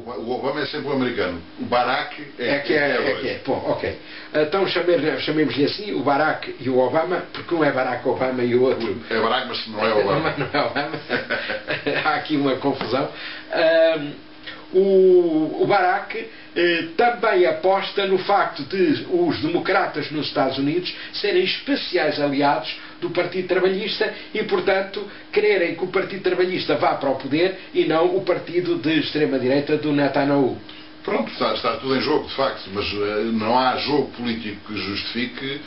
O Obama é sempre o americano. O Barack é. Bom, ok. Então chamemos-lhe assim, o Barack e o Obama, porque um é Barack Obama e o outro... É Barack, mas não é Obama. Não é Obama. Há aqui uma confusão. O Barack também aposta no facto de os democratas nos Estados Unidos serem especiais aliados do Partido Trabalhista e, portanto, quererem que o Partido Trabalhista vá para o poder e não o partido de extrema-direita do Netanyahu. Pronto, está tudo em jogo, de facto, mas não há jogo político que justifique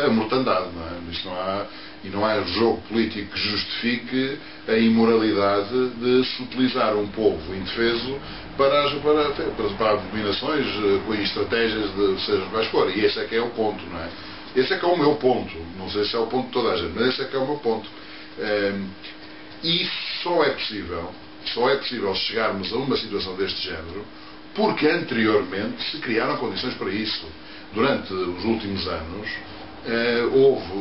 a mortandade, não é? Isto não há, e não há jogo político que justifique a imoralidade de se utilizar um povo indefeso para abominações e estratégias de seja quais forem. E esse é que é o ponto, não é? Esse é que é o meu ponto. Não sei se é o ponto de toda a gente, mas esse é que é o meu ponto. E só é possível chegarmos a uma situação deste género porque anteriormente se criaram condições para isso. Durante os últimos anos houve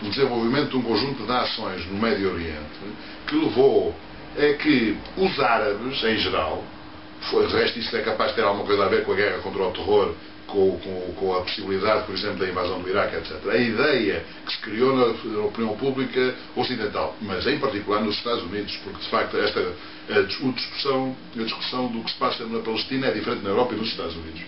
um desenvolvimento de um conjunto de ações no Médio Oriente que levou a que os árabes, em geral, de resto isso é capaz de ter alguma coisa a ver com a guerra contra o terror, com a possibilidade, por exemplo, da invasão do Iraque, etc. A ideia que se criou na opinião pública ocidental, mas em particular nos Estados Unidos, porque de facto a discussão do que se passa na Palestina é diferente na Europa e nos Estados Unidos.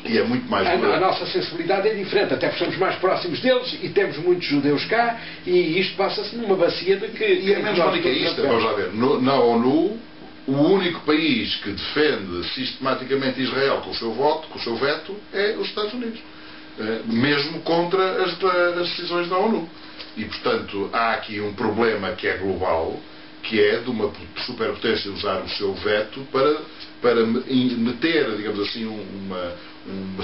E é muito mais... A nossa sensibilidade é diferente, até porque somos mais próximos deles e temos muitos judeus cá e isto passa-se numa bacia de que... E é menos manicaísta, vamos lá ver. Na ONU, o único país que defende sistematicamente Israel com o seu voto, com o seu veto, é os Estados Unidos. Mesmo contra as decisões da ONU. E, portanto, há aqui um problema que é global, que é de uma superpotência usar o seu veto para meter, digamos assim,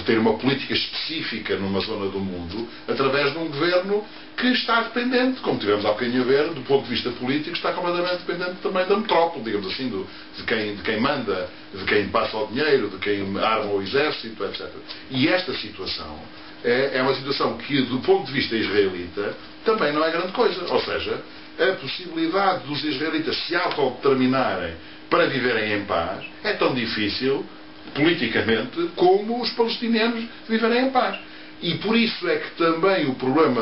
ter uma política específica numa zona do mundo através de um governo que está dependente, como tivemos há bocadinho a ver, do ponto de vista político, está completamente dependente também da metrópole, digamos assim, de quem manda, de quem passa o dinheiro, de quem arma o exército, etc. E esta situação é uma situação que, do ponto de vista israelita, também não é grande coisa. Ou seja, a possibilidade dos israelitas se autodeterminarem para viverem em paz é tão difícil, politicamente, como os palestinianos viverem em paz. E por isso é que também o problema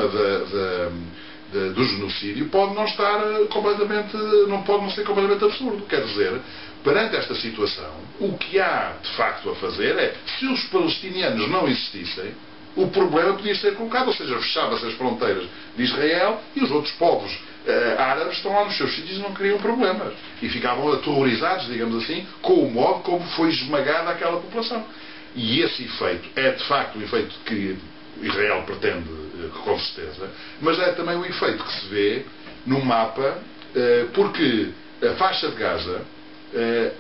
do genocídio pode não estar completamente, não pode não ser completamente absurdo. Quer dizer, perante esta situação, o que há de facto a fazer é, se os palestinianos não existissem, o problema podia ser colocado, ou seja, fechava-se as fronteiras de Israel e os outros povos árabes estão lá nos seus sítios e não criam problemas. E ficavam aterrorizados, digamos assim, com o modo como foi esmagada aquela população. E esse efeito é, de facto, o efeito que Israel pretende, com certeza, mas é também o efeito que se vê no mapa, porque a faixa de Gaza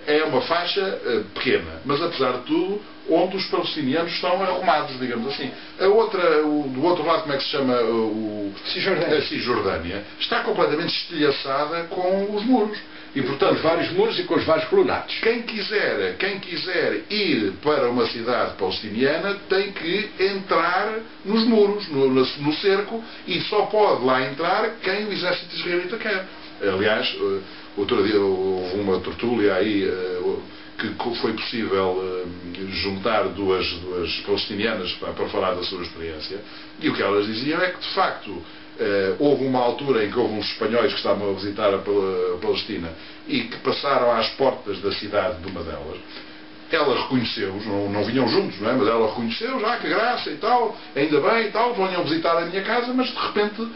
é uma faixa pequena, mas apesar de tudo, onde os palestinianos estão arrumados, digamos assim. Do outro lado, como é que se chama? A Cisjordânia está completamente estilhaçada com os muros. E, portanto, com vários muros e com os vários colonatos. Quem quiser ir para uma cidade palestiniana tem que entrar nos muros, no cerco, e só pode lá entrar quem o exército israelita quer. Aliás, outro dia houve uma tertúlia aí que foi possível juntar duas palestinianas para falar da sua experiência, e o que elas diziam é que, de facto, houve uma altura em que houve uns espanhóis que estavam a visitar a Palestina e que passaram às portas da cidade de uma delas. Ela reconheceu-os, não vinham juntos, não é? Mas ela reconheceu-os, que graça e tal, ainda bem e tal, venham visitar a minha casa, mas de repente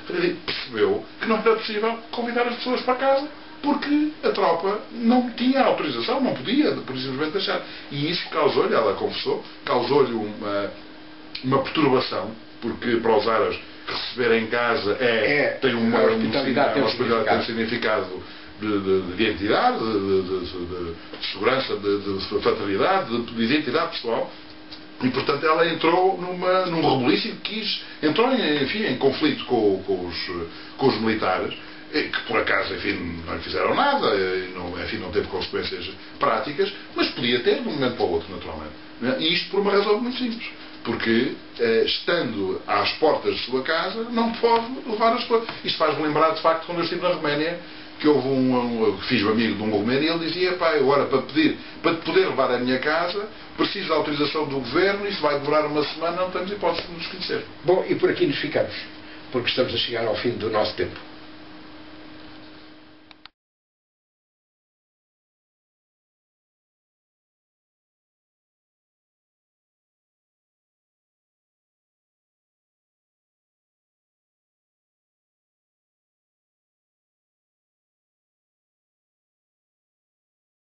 percebeu que não era possível convidar as pessoas para casa, porque a tropa não tinha autorização, não podia, por simplesmente deixar. E isso causou-lhe, ela confessou, causou-lhe uma perturbação, porque para os árabes receber em casa tem uma hospitalidade, tem um significado de identidade, de segurança, de fraternidade, de identidade pessoal. E, portanto, ela entrou num rebuliço e entrou em conflito com os militares, que por acaso, enfim, não lhe fizeram nada, não teve consequências práticas, mas podia ter de um momento para o outro, naturalmente. E isto por uma razão muito simples. Porque, estando às portas de sua casa, não pode levar as coisas. Isto faz-me lembrar, de facto, quando eu estive na Roménia, que houve fiz-me amigo de um romeno e ele dizia, pá, agora para te poder levar à minha casa, preciso da autorização do governo, isso vai demorar uma semana, não temos hipótese de nos conhecer. Bom, e por aqui nos ficamos, porque estamos a chegar ao fim do nosso tempo.